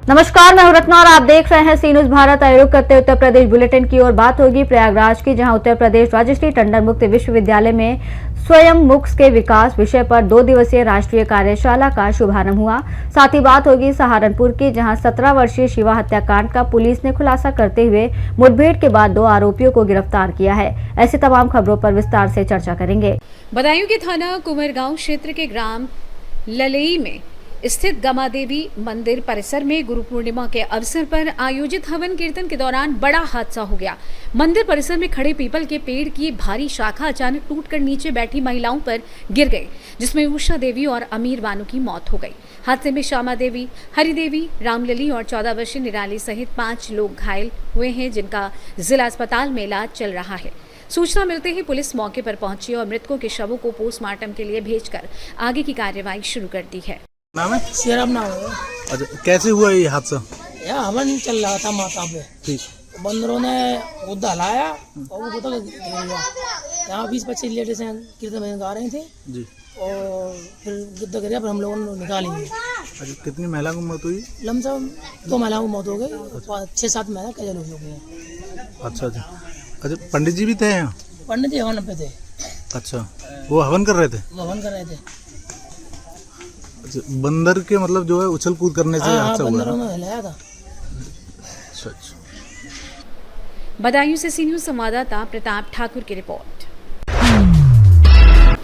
नमस्कार, मैं हूं रत्ना और आप देख रहे हैं सी न्यूज भारत। आयोग करते उत्तर प्रदेश बुलेटिन की ओर बात होगी प्रयागराज की, जहां उत्तर प्रदेश राजश्री टंडन मुक्त विश्वविद्यालय में स्वयं मुक्स के विकास विषय पर 2 दिवसीय राष्ट्रीय कार्यशाला का शुभारंभ हुआ। साथ ही बात होगी सहारनपुर की, जहां 17 वर्षीय शिवा हत्याकांड का पुलिस ने खुलासा करते हुए मुठभेड़ के बाद 2 आरोपियों को गिरफ्तार किया है। ऐसी तमाम खबरों पर विस्तार से चर्चा करेंगे। बदायूं के थाना कुंवरगांव क्षेत्र के ग्राम ललई में स्थित गमा देवी मंदिर परिसर में गुरु पूर्णिमा के अवसर पर आयोजित हवन कीर्तन के दौरान बड़ा हादसा हो गया। मंदिर परिसर में खड़े पीपल के पेड़ की भारी शाखा अचानक टूटकर नीचे बैठी महिलाओं पर गिर गई, जिसमें उषा देवी और अमीर बानो की मौत हो गई। हादसे में श्यामा देवी, हरिदेवी, रामलली और 14 वर्षीय निराली सहित 5 लोग घायल हुए हैं, जिनका जिला अस्पताल में इलाज चल रहा है। सूचना मिलते ही पुलिस मौके पर पहुंची और मृतकों के शवों को पोस्टमार्टम के लिए भेजकर आगे की कार्यवाही शुरू कर दी है। नाम है? शेरम नाम है। अच्छा, कैसे हुआ ये हादसा? यहाँ हवन चल रहा था माता पे, ठीक। बंदरों ने मुद्दा हलाया और वो तो गिर गया। यहाँ 20-25 लेडीज हैं, कीर्तन भजन गा रहे थे जी, और फिर गिद्दा गिरा, फिर हम लोगों ने निकालेंगे। अच्छा, कितनी महिला की मौत हुई? लमसम 2 महिलाओं की मौत हो गई, 6-7 महिला कैद हो गई हैं। अच्छा अच्छा अच्छा, पंडित जी भी थे यहाँ? पंडित जी हवन पे थे। अच्छा, वो हवन कर रहे थे? वो हवन कर रहे थे। अच्छा, बंदर के मतलब जो है उछल कूद करने से हादसा हुआ? बंदरों ने हिलाया था। अच्छा अच्छा। बदायूं से सी न्यूज संवाददाता प्रताप ठाकुर की रिपोर्ट।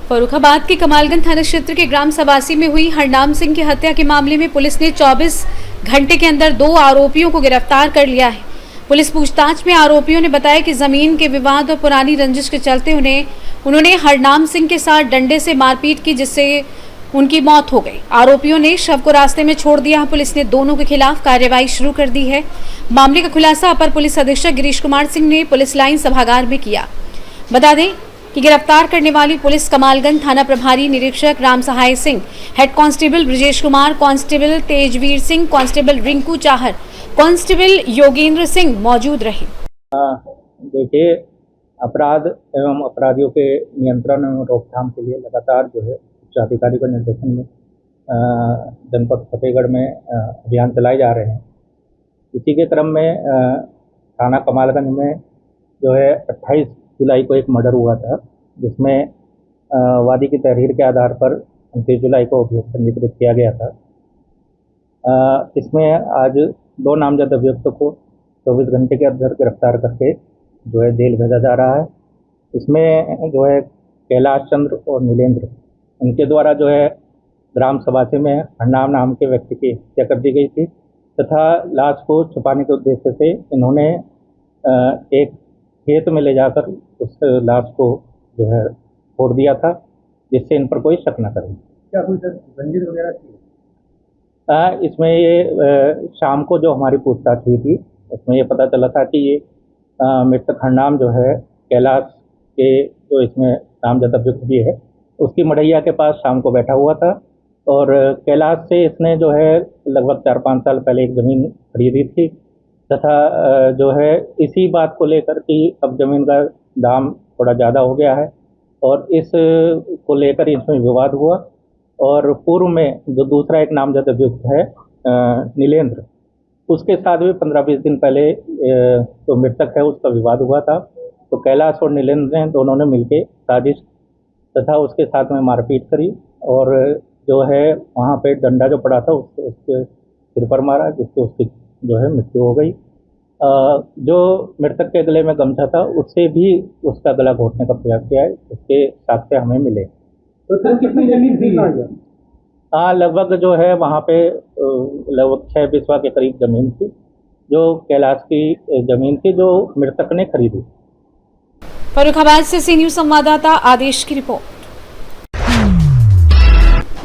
फर्रुखाबाद के कमालगंज थाना क्षेत्र के ग्राम सबासी में हुई हरनाम सिंह की हत्या के मामले में पुलिस ने 24 घंटे के अंदर 2 आरोपियों को गिरफ्तार कर लिया है। पुलिस पूछताछ में आरोपियों ने बताया कि जमीन के विवाद और पुरानी रंजिश के चलते उन्होंने हरनाम सिंह के साथ डंडे से मारपीट की, जिससे उनकी मौत हो गई। आरोपियों ने शव को रास्ते में छोड़ दिया। पुलिस ने दोनों के खिलाफ कार्रवाई शुरू कर दी है। मामले का खुलासा अपर पुलिस अधीक्षक गिरीश कुमार सिंह ने पुलिस लाइन सभागार में किया। बता दें कि गिरफ्तार करने वाली पुलिस कमालगंज थाना प्रभारी निरीक्षक Ram Sahay Singh, head constable Brajesh Kumar, constable Tejveer Singh, constable Rinku Chahar, constable Yogendra Singh मौजूद रहे। देखिए, अपराध एवं अपराधियों के नियंत्रण एवं रोकथाम के लिए लगातार जो है उच्चाधिकारी के निर्देशन में जनपद फतेहगढ़ में अभियान चलाए जा रहे हैं। इसी के क्रम में थाना कमालगंज में जो है 28 जुलाई को एक मर्डर हुआ था, जिसमें वादी की तहरीर के आधार पर 29 जुलाई को अभियुक्त पंजीकृत किया गया था। इसमें आज 2 नामजद अभियुक्तों को 24 घंटे के अंदर गिरफ्तार करके जो है जेल भेजा जा रहा है। इसमें जो है कैलाश चंद्र और नीलेंद्र, उनके द्वारा जो है ग्राम सबासी में हरनाम नाम के व्यक्ति की हत्या कर दी गई थी तथा लाश को छुपाने के उद्देश्य से इन्होंने एक खेत में ले जाकर उस लाश को जो है फोड़ दिया था, जिससे इन पर कोई शक न करे। क्या कोई रंजिश वगैरह थी? इसमें ये शाम को जो हमारी पूछताछ हुई थी, उसमें ये पता चला था कि ये मृतक हरनाम जो है कैलाश के जो इसमें नामजद अभियुक्त भी है, उसकी मढ़ैया के पास शाम को बैठा हुआ था और कैलाश से इसने जो है लगभग 4-5 साल पहले एक ज़मीन खरीदी थी तथा जो है इसी बात को लेकर कि अब ज़मीन का दाम थोड़ा ज़्यादा हो गया है और इस को लेकर इसमें विवाद हुआ। और पूर्व में जो दूसरा एक नामजद अभियुक्त है नीलेंद्र, उसके साथ भी 15-20 दिन पहले जो मृतक है उसका विवाद हुआ था। तो कैलाश और नीलेंद्र ने दोनों ने मिलकर साजिश तथा उसके साथ में मारपीट करी और जो है वहाँ पे डंडा जो पड़ा था उसके सिर पर मारा, जिससे उसकी जो है मृत्यु हो गई। जो मृतक के गले में गमछा था उससे भी उसका गला घोटने का प्रयास किया है, उसके साक्ष्य हमें मिले। तो सर कितनी जमीन थी? लगभग जो है वहाँ पे लगभग 6 बिस्वा के करीब जमीन थी, जो कैलाश की जमीन थी, जो मृतक ने खरीदी। फर्रुखाबाद से सी न्यूज संवाददाता आदेश की रिपोर्ट।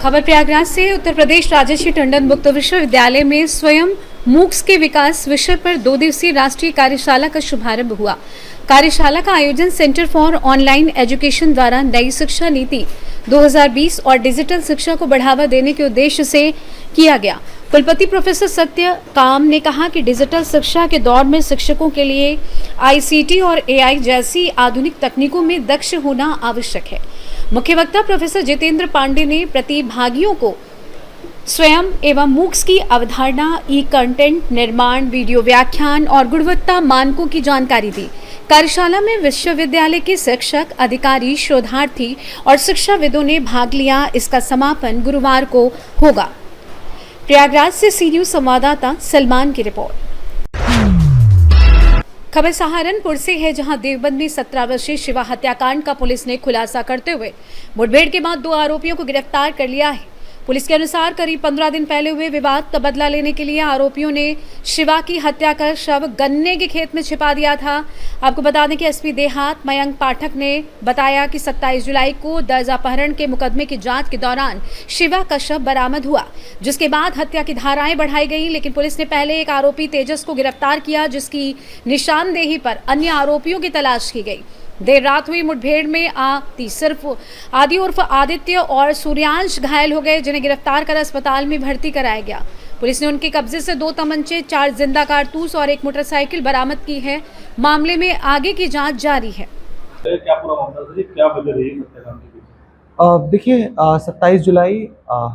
खबर प्रयागराज से। उत्तर प्रदेश राजश्री टंडन मुक्त विश्वविद्यालय में स्वयं मूक्स के विकास विषय पर 2 दिवसीय राष्ट्रीय कार्यशाला का शुभारंभ हुआ। कार्यशाला का आयोजन सेंटर फॉर ऑनलाइन एजुकेशन द्वारा नई शिक्षा नीति 2020 और डिजिटल शिक्षा को बढ़ावा देने के उद्देश्य से किया गया। कुलपति प्रोफेसर सत्य काम ने कहा कि डिजिटल शिक्षा के दौर में शिक्षकों के लिए आईसीटी और एआई जैसी आधुनिक तकनीकों में दक्ष होना आवश्यक है। मुख्य वक्ता प्रोफेसर जितेंद्र पांडे ने प्रतिभागियों को स्वयं एवं मूक्स की अवधारणा, ई कंटेंट निर्माण, वीडियो व्याख्यान और गुणवत्ता मानकों की जानकारी दी। कार्यशाला में विश्वविद्यालय के शिक्षक, अधिकारी, शोधार्थी और शिक्षाविदों ने भाग लिया। इसका समापन गुरुवार को होगा। प्रयागराज से सी न्यूज संवाददाता सलमान की रिपोर्ट। खबर सहारनपुर से है, जहां देवबंद में 17 वर्षीय शिवा हत्याकांड का पुलिस ने खुलासा करते हुए मुठभेड़ के बाद 2 आरोपियों को गिरफ्तार कर लिया है। पुलिस के अनुसार करीब 15 दिन पहले हुए विवाद का बदला लेने के लिए आरोपियों ने शिवा की हत्या कर शव गन्ने के खेत में छिपा दिया था। आपको बता दें कि एसपी देहात मयंक पाठक ने बताया कि 27 जुलाई को दर्ज अपहरण के मुकदमे की जांच के दौरान शिवा का शव बरामद हुआ, जिसके बाद हत्या की धाराएं बढ़ाई गई। लेकिन पुलिस ने पहले एक आरोपी तेजस को गिरफ्तार किया, जिसकी निशानदेही पर अन्य आरोपियों की तलाश की गई। देर रात हुई मुठभेड़ में सिर्फ आदि उर्फ आदित्य और सूर्यांश घायल हो गए, जिन्हें गिरफ्तार कर अस्पताल में भर्ती कराया गया। पुलिस ने उनके कब्जे से 2 तमंचे, 4 जिंदा कारतूस और 1 मोटरसाइकिल बरामद की है। मामले में आगे की जांच जारी है। क्या पूरा मामला है, क्या वजह रही हत्याकांड की? देखिए 27 जुलाई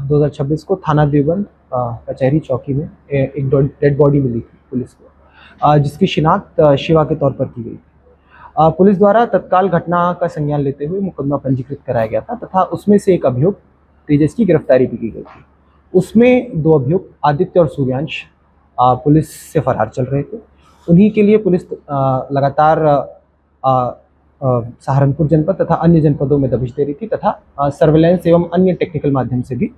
2026 को थाना देवबंद कचहरी चौकी में एक डेड बॉडी मिली थी पुलिस को, जिसकी शिनाख्त शिवा के तौर पर की गई थी। पुलिस द्वारा तत्काल घटना का संज्ञान लेते हुए मुकदमा पंजीकृत कराया गया था तथा उसमें से एक अभियुक्त तेजस की गिरफ्तारी भी की गई थी। उसमें 2 अभियुक्त आदित्य और सूर्यांश पुलिस से फरार चल रहे थे। उन्हीं के लिए पुलिस लगातार सहारनपुर जनपद तथा अन्य जनपदों में दबिश दे रही थी तथा सर्वेलेंस एवं अन्य टेक्निकल माध्यम से भी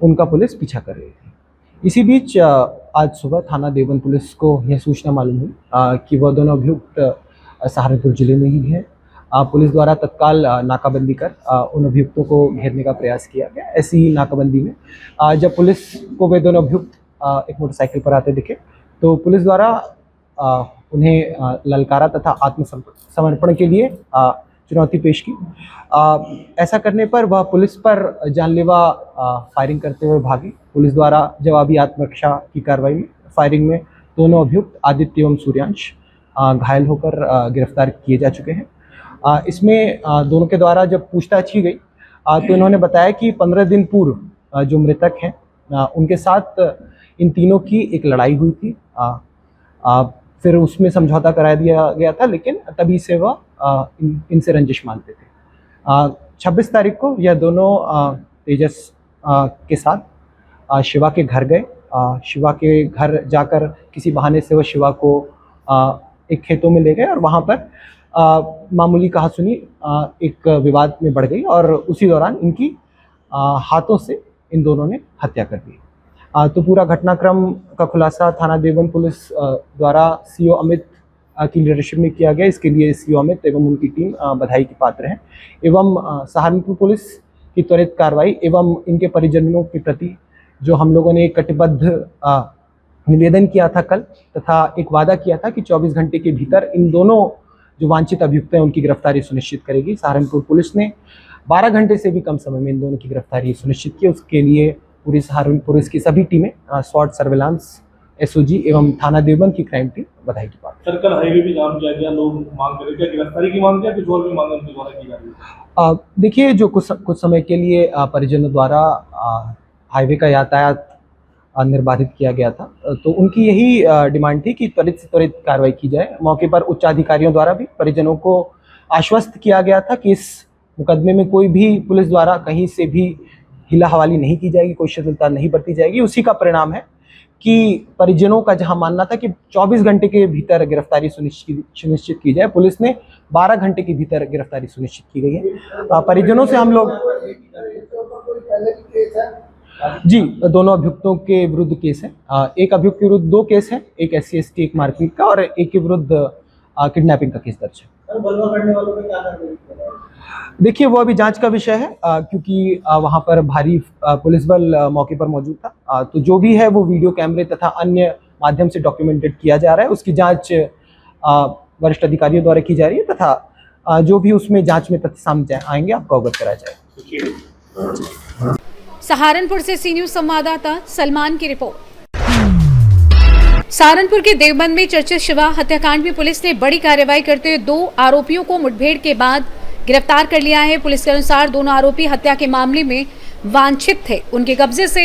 उनका पुलिस पीछा कर रही थी। इसी बीच आज सुबह थाना देवबंद पुलिस को यह सूचना मालूम हुई कि वह दोनों अभियुक्त सहारनपुर जिले में ही है। पुलिस द्वारा तत्काल नाकाबंदी कर उन अभियुक्तों को घेरने का प्रयास किया गया। ऐसी ही नाकाबंदी में जब पुलिस को वे दोनों अभियुक्त एक मोटरसाइकिल पर आते दिखे तो पुलिस द्वारा उन्हें ललकारा तथा आत्मसमर्पण के लिए चुनौती पेश की। ऐसा करने पर वह पुलिस पर जानलेवा फायरिंग करते हुए भागी। पुलिस द्वारा जवाबी आत्मरक्षा की कार्रवाई में फायरिंग में दोनों अभियुक्त आदित्य एवं सूर्यांश घायल होकर गिरफ्तार किए जा चुके हैं। इसमें दोनों के द्वारा जब पूछताछ की गई तो इन्होंने बताया कि 15 दिन पूर्व जो मृतक हैं उनके साथ इन तीनों की एक लड़ाई हुई थी। फिर उसमें समझौता करा दिया गया था, लेकिन तभी से वह इनसे रंजिश मानते थे। 26 तारीख को यह दोनों तेजस के साथ शिवा के घर गए। शिवा के घर जाकर किसी बहाने से वह शिवा को एक खेतों में ले गए और वहाँ पर मामूली कहासुनी एक विवाद में बढ़ गई और उसी दौरान इनकी हाथों से इन दोनों ने हत्या कर दी। तो पूरा घटनाक्रम का खुलासा थाना देवबंद पुलिस द्वारा सीओ अमित की लीडरशिप में किया गया। इसके लिए सीओ अमित एवं उनकी टीम बधाई की पात्र हैं एवं सहारनपुर पुलिस की त्वरित कार्रवाई एवं इनके परिजनों के प्रति जो हम लोगों ने एक कटिबद्ध निवेदन किया था कल तथा एक वादा किया था कि 24 घंटे के भीतर इन दोनों जो वांछित अभियुक्त हैं उनकी गिरफ्तारी सुनिश्चित करेगी। सहारनपुर पुलिस ने 12 घंटे से भी कम समय में इन दोनों की गिरफ्तारी सुनिश्चित की। उसके लिए पूरी सहारनपुर पुलिस की सभी टीमें, स्वाट, सर्विलांस, एसओजी एवं थाना देवबंद की क्राइम टीम बधाई की बात। सर, कल हाईवे भी जाम किया गया, लोग मांग कर रहे, क्या गिरफ्तारी की मांग, कुछ और भी मांग उनके द्वारा की जा रही है? देखिए, जो कुछ समय के लिए परिजनों द्वारा हाईवे का यातायात निर्बाधित किया गया था, तो उनकी यही डिमांड थी कि त्वरित से त्वरित कार्रवाई की जाए। मौके पर उच्च अधिकारियों द्वारा भी परिजनों को आश्वस्त किया गया था कि इस मुकदमे में कोई भी पुलिस द्वारा कहीं से भी हिला हवाली नहीं की जाएगी, कोई शिथिलता नहीं बरती जाएगी। उसी का परिणाम है कि परिजनों का जहां मानना था कि 24 घंटे के भीतर गिरफ्तारी सुनिश्चित की जाए, पुलिस ने 12 घंटे के भीतर गिरफ्तारी सुनिश्चित की गई है। परिजनों से हम लोग जी दोनों अभियुक्तों के विरुद्ध केस है। एक अभियुक्त के विरुद्ध 2 केस है, एक SC/ST एक मारपीट का और एक के विरुद्ध किडनैपिंग का केस दर्ज है। देखिए, वो अभी जांच का विषय है क्योंकि वहां पर भारी पुलिस बल मौके पर मौजूद था। तो जो भी है वो वीडियो कैमरे तथा अन्य माध्यम से डॉक्यूमेंटेड किया जा रहा है। उसकी जांच वरिष्ठ अधिकारियों द्वारा की जा रही है तथा जो भी उसमें जांच में तथ्य सामने आएंगे आपको अवगत कराया जाएगा। सहारनपुर से सी न्यूज संवाददाता सलमान की रिपोर्ट। सहारनपुर के देवबंद में चर्चित शिवा हत्याकांड में पुलिस ने बड़ी कार्रवाई करते हुए 2 आरोपियों को मुठभेड़ के बाद गिरफ्तार कर लिया है। पुलिस के अनुसार दोनों आरोपी हत्या के मामले में वांछित थे। उनके कब्जे से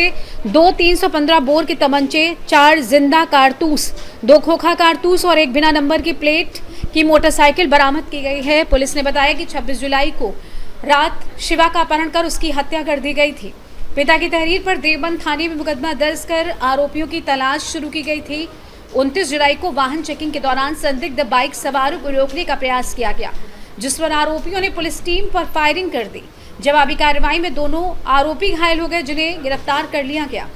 2 315 बोर के तमंचे, 4 जिंदा कारतूस, 2 खोखा कारतूस और 1 बिना नंबर की प्लेट की मोटरसाइकिल बरामद की गई है। पुलिस ने बताया कि 26 जुलाई को रात शिवा का अपहरण कर उसकी हत्या कर दी गई थी। पिता की तहरीर पर देवबंद थाने में मुकदमा दर्ज कर आरोपियों की तलाश शुरू की गई थी। 29 जुलाई को वाहन चेकिंग के दौरान संदिग्ध बाइक सवारों को रोकने का प्रयास किया गया, जिस पर आरोपियों ने पुलिस टीम पर फायरिंग कर दी। जवाबी कार्रवाई में दोनों आरोपी घायल हो गए, जिन्हें गिरफ्तार कर लिया गया।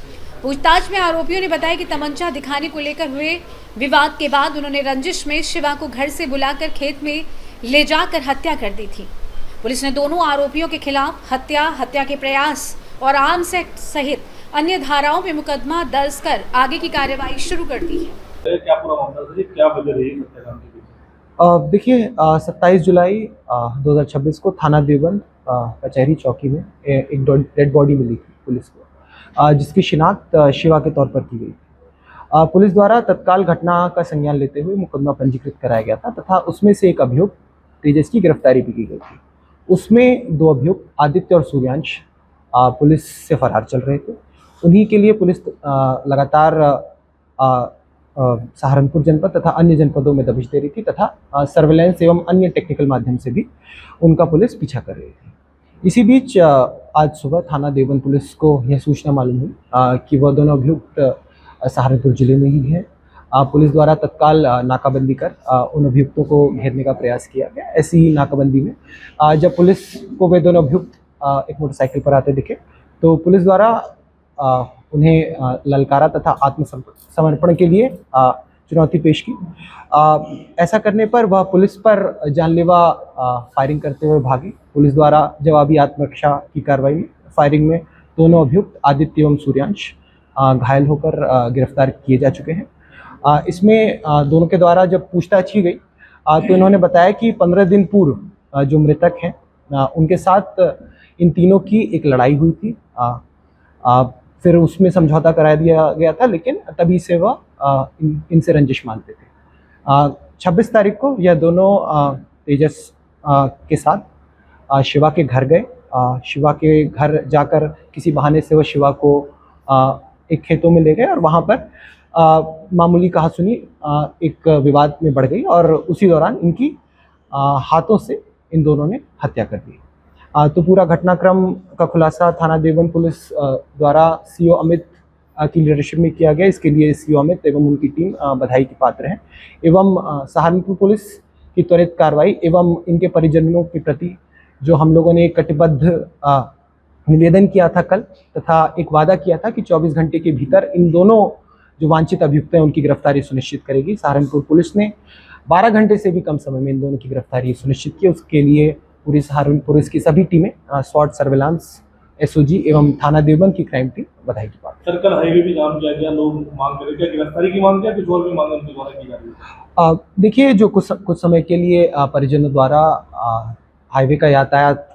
पूछताछ में आरोपियों ने बताया कि तमंचा दिखाने को लेकर हुए विवाद के बाद उन्होंने रंजिश में शिवा को घर से बुलाकर खेत में ले जाकर हत्या कर दी थी। पुलिस ने दोनों आरोपियों के खिलाफ हत्या के प्रयास और आर्म्स एक्ट सहित अन्य धाराओं में मुकदमा दर्ज कर आगे की कार्रवाई शुरू कर दी है। क्या पूरा मामला था जी, क्या वजह रही हत्याकांड की? देखिए 27 जुलाई 2026 को थाना देवबंद कचहरी चौकी में एक डेड बॉडी मिली थी पुलिस को, जिसकी शिनाख्त शिवा के तौर पर की गई थी। पुलिस द्वारा तत्काल घटना का संज्ञान लेते हुए मुकदमा पंजीकृत कराया गया था तथा उसमें से एक अभियुक्त तेजस की गिरफ्तारी भी की गई थी। उसमें 2 अभियुक्त आदित्य और सूर्यांश पुलिस से फरार चल रहे थे। उन्हीं के लिए पुलिस लगातार सहारनपुर जनपद तथा अन्य जनपदों में दबिश दे रही थी तथा सर्वेलेंस एवं अन्य टेक्निकल माध्यम से भी उनका पुलिस पीछा कर रही थी। इसी बीच आज सुबह थाना देवबंद पुलिस को यह सूचना मालूम हुई कि वह दोनों अभियुक्त सहारनपुर जिले में ही हैं। पुलिस द्वारा तत्काल नाकाबंदी कर उन अभियुक्तों को घेरने का प्रयास किया गया। ऐसी ही नाकाबंदी में जब पुलिस को वे दोनों अभियुक्त एक मोटरसाइकिल पर आते दिखे तो पुलिस द्वारा उन्हें ललकारा तथा आत्मसमर्पण के लिए चुनौती पेश की। ऐसा करने पर वह पुलिस पर जानलेवा फायरिंग करते हुए भागे। पुलिस द्वारा जवाबी आत्मरक्षा की कार्रवाई में फायरिंग में दोनों अभियुक्त आदित्य एवं सूर्यांश घायल होकर गिरफ्तार किए जा चुके हैं। इसमें दोनों के द्वारा जब पूछताछ की गई तो इन्होंने बताया कि 15 दिन पूर्व जो मृतक हैं उनके साथ इन तीनों की एक लड़ाई हुई थी। फिर उसमें समझौता करा दिया गया था, लेकिन तभी से वह इनसे रंजिश मानते थे। 26 तारीख को यह दोनों तेजस के साथ शिवा के घर गए। शिवा के घर जाकर किसी बहाने से वह शिवा को एक खेतों में ले गए और वहाँ पर मामूली कहासुनी एक विवाद में बढ़ गई और उसी दौरान इनकी हाथों से इन दोनों ने हत्या कर दी। तो पूरा घटनाक्रम का खुलासा थाना देवबंद पुलिस द्वारा सीओ अमित की लीडरशिप में किया गया। इसके लिए सीओ अमित एवं उनकी टीम बधाई की पात्र हैं एवं सहारनपुर पुलिस की त्वरित कार्रवाई एवं इनके परिजनों के प्रति जो हम लोगों ने एक कटिबद्ध निवेदन किया था कल तथा एक वादा किया था कि 24 घंटे के भीतर इन दोनों जो वांछित अभियुक्त हैं उनकी गिरफ्तारी सुनिश्चित करेगी। सहारनपुर पुलिस ने 12 घंटे से भी कम समय में इन दोनों की गिरफ्तारी सुनिश्चित की। उसके लिए पूरी सहारनपुर पुलिस की सभी टीमें स्वाट सर्विलांस एसओजी एवं थाना देवबंद की क्राइम टीम बधाई की बात। सर, कल हाईवे भी जाम किया गया, लोग मांग कर रहे, क्या गिरफ्तारी की मांग किया, कुछ और भी मांग उनके द्वारा की जा रही है? देखिए, जो कुछ समय के लिए परिजनों द्वारा हाईवे का यातायात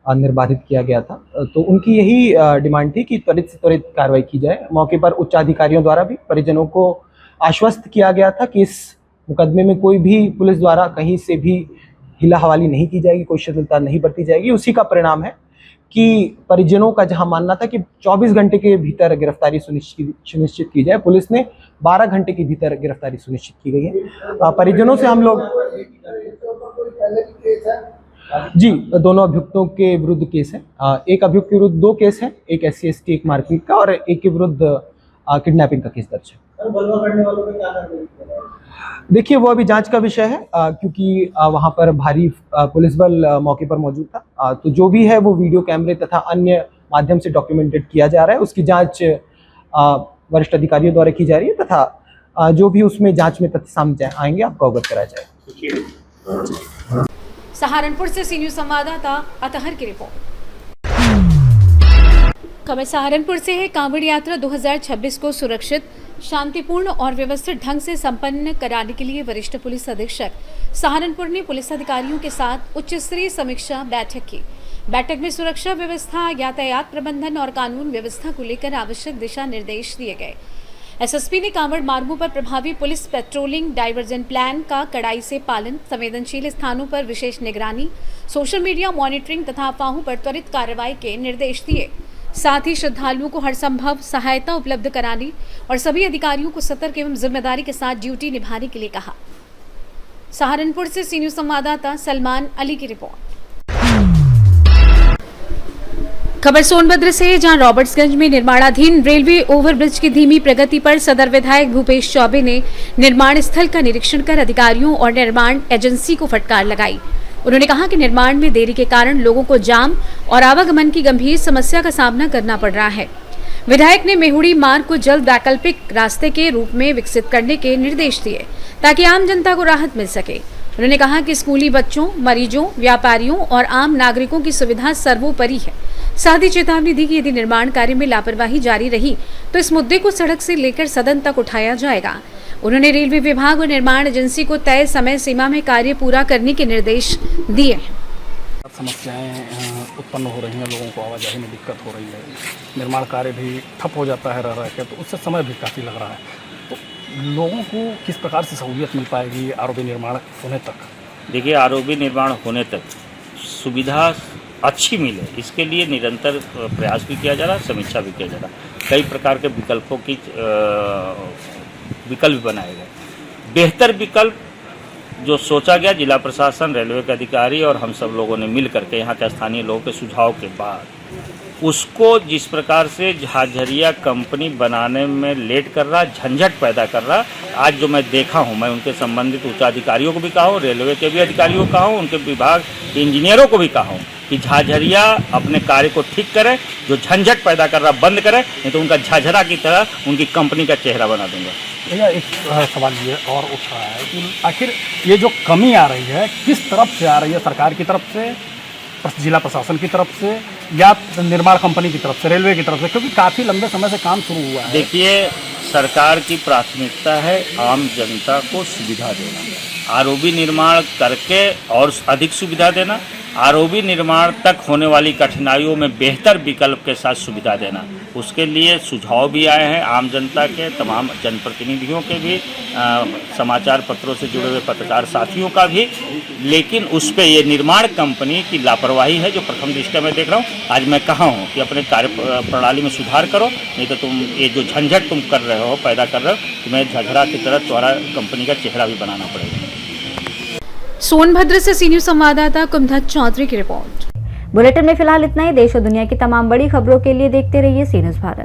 निर्बाधित किया गया था, तो उनकी यही डिमांड थी कि त्वरित से त्वरित कार्रवाई की जाए। मौके पर उच्च अधिकारियों द्वारा भी परिजनों को आश्वस्त किया गया था कि इस मुकदमे में कोई भी पुलिस द्वारा कहीं से भी हिला हवाली नहीं की जाएगी, कोई शिथिलता नहीं बरती जाएगी। उसी का परिणाम है कि परिजनों का जहां मानना था कि 24 घंटे के भीतर गिरफ्तारी सुनिश्चित की जाए, पुलिस ने 12 घंटे के भीतर गिरफ्तारी सुनिश्चित की गई है। परिजनों से हम लोग जी दोनों अभियुक्तों के विरुद्ध केस है। एक अभियुक्त के विरुद्ध 2 केस है, एक SC/ST एक मारपीट का और एक के विरुद्ध किडनैपिंग का केस दर्ज है। देखिए, वो अभी जांच का विषय है क्योंकि वहां पर भारी पुलिस बल मौके पर मौजूद था। तो जो भी है वो वीडियो कैमरे तथा अन्य माध्यम से डॉक्यूमेंटेड किया जा रहा है। उसकी जांच वरिष्ठ अधिकारियों द्वारा की जा रही है तथा जो भी उसमें जांच में तथ्य सामने आएंगे आपको अवगत कराया जाएगा। सहारनपुर से सी न्यूज संवाददाता अतहर की रिपोर्ट। खबर सहारनपुर से है। कांवड़ यात्रा 2026 को सुरक्षित, शांतिपूर्ण और व्यवस्थित ढंग से संपन्न कराने के लिए वरिष्ठ पुलिस अधीक्षक सहारनपुर ने पुलिस अधिकारियों के साथ उच्च स्तरीय समीक्षा बैठक की। बैठक में सुरक्षा व्यवस्था, यातायात प्रबंधन और कानून व्यवस्था को लेकर आवश्यक दिशा निर्देश दिए गए। एसएसपी ने कांवड़ मार्गों पर प्रभावी पुलिस पेट्रोलिंग, डाइवर्जन प्लान का कड़ाई से पालन, संवेदनशील स्थानों पर विशेष निगरानी, सोशल मीडिया मॉनिटरिंग तथा अफवाहों पर त्वरित कार्रवाई के निर्देश दिए। साथ ही श्रद्धालुओं को हर संभव सहायता उपलब्ध कराने और सभी अधिकारियों को सतर्क एवं जिम्मेदारी के साथ ड्यूटी निभाने के लिए कहा। सहारनपुर से सी न्यूज़ संवाददाता सलमान अली की रिपोर्ट। खबर सोनभद्र से, जहां रॉबर्ट्सगंज में निर्माणाधीन रेलवे ओवरब्रिज की धीमी प्रगति पर सदर विधायक भूपेश चौबे ने निर्माण स्थल का निरीक्षण कर अधिकारियों और निर्माण एजेंसी को फटकार लगाई। उन्होंने कहा कि निर्माण में देरी के कारण लोगों को जाम और आवागमन की गंभीर समस्या का सामना करना पड़ रहा है। विधायक ने मेहुड़ी मार्ग को जल्द वैकल्पिक रास्ते के रूप में विकसित करने के निर्देश दिए ताकि आम जनता को राहत मिल सके। उन्होंने कहा कि स्कूली बच्चों, मरीजों, व्यापारियों और आम नागरिकों की सुविधा सर्वोपरि है। साथ ही चेतावनी दी कि यदि निर्माण कार्य में लापरवाही जारी रही तो इस मुद्दे को सड़क से लेकर सदन तक उठाया जाएगा। उन्होंने रेलवे विभाग और निर्माण एजेंसी को तय समय सीमा में कार्य पूरा करने के निर्देश दिए। समस्याएं उत्पन्न हो रही हैं, लोगों को आवाजाही में दिक्कत हो रही है, निर्माण कार्य भी ठप हो जाता है रह के, तो उससे समय भी काफ़ी लग रहा है। तो लोगों को किस प्रकार से सहूलियत मिल पाएगी आरओबी निर्माण होने तक? देखिए, आरओबी निर्माण होने तक सुविधा अच्छी मिले, इसके लिए निरंतर प्रयास भी किया जा रहा है, समीक्षा भी किया जा रहा है। कई प्रकार के विकल्पों की विकल्प बनाए गए। बेहतर विकल्प जो सोचा गया, जिला प्रशासन, रेलवे के अधिकारी और हम सब लोगों ने मिल करके यहाँ के स्थानीय लोगों के सुझाव के बाद उसको जिस प्रकार से झाझरिया कंपनी बनाने में लेट कर रहा, झंझट पैदा कर रहा, आज जो मैं देखा हूँ, मैं उनके संबंधित उच्चाधिकारियों को भी कहा हूँ, रेलवे के भी अधिकारियों को कहा हूँ, उनके विभाग के इंजीनियरों को भी कहा हूँ कि झाझरिया अपने कार्य को ठीक करे, जो झंझट पैदा कर रहा बंद करे, नहीं तो उनका झाझरा की तरह उनकी कंपनी का चेहरा बना दूंगा। भैया, एक सवाल ये और उठ रहा है कि आखिर ये जो कमी आ रही है किस तरफ से आ रही है? सरकार की तरफ से, जिला प्रशासन की तरफ से, या निर्माण कंपनी की तरफ से, रेलवे की तरफ से? क्योंकि काफ़ी लंबे समय से काम शुरू हुआ है। देखिए, सरकार की प्राथमिकता है आम जनता को सुविधा देना, आरओबी निर्माण करके और अधिक सुविधा देना, आरओबी निर्माण तक होने वाली कठिनाइयों में बेहतर विकल्प के साथ सुविधा देना। उसके लिए सुझाव भी आए हैं आम जनता के, तमाम जनप्रतिनिधियों के भी, समाचार पत्रों से जुड़े हुए पत्रकार साथियों का भी, लेकिन उस पर ये निर्माण कंपनी की लापरवाही है जो प्रथम दृष्टया मैं देख रहा हूँ। आज मैं कहा हूँ कि अपने कार्य प्रणाली में सुधार करो, नहीं तो तुम ये जो झंझट तुम कर रहे हो, पैदा कर रहे हो, तुम्हें झझरा की तरह तुम्हारा कंपनी का चेहरा भी बनाना पड़ेगा। सोनभद्र से सी न्यूज़ संवाददाता कुमधत चौधरी की रिपोर्ट। बुलेटिन में फिलहाल इतना ही। देश और दुनिया की तमाम बड़ी खबरों के लिए देखते रहिए सी न्यूज़ भारत।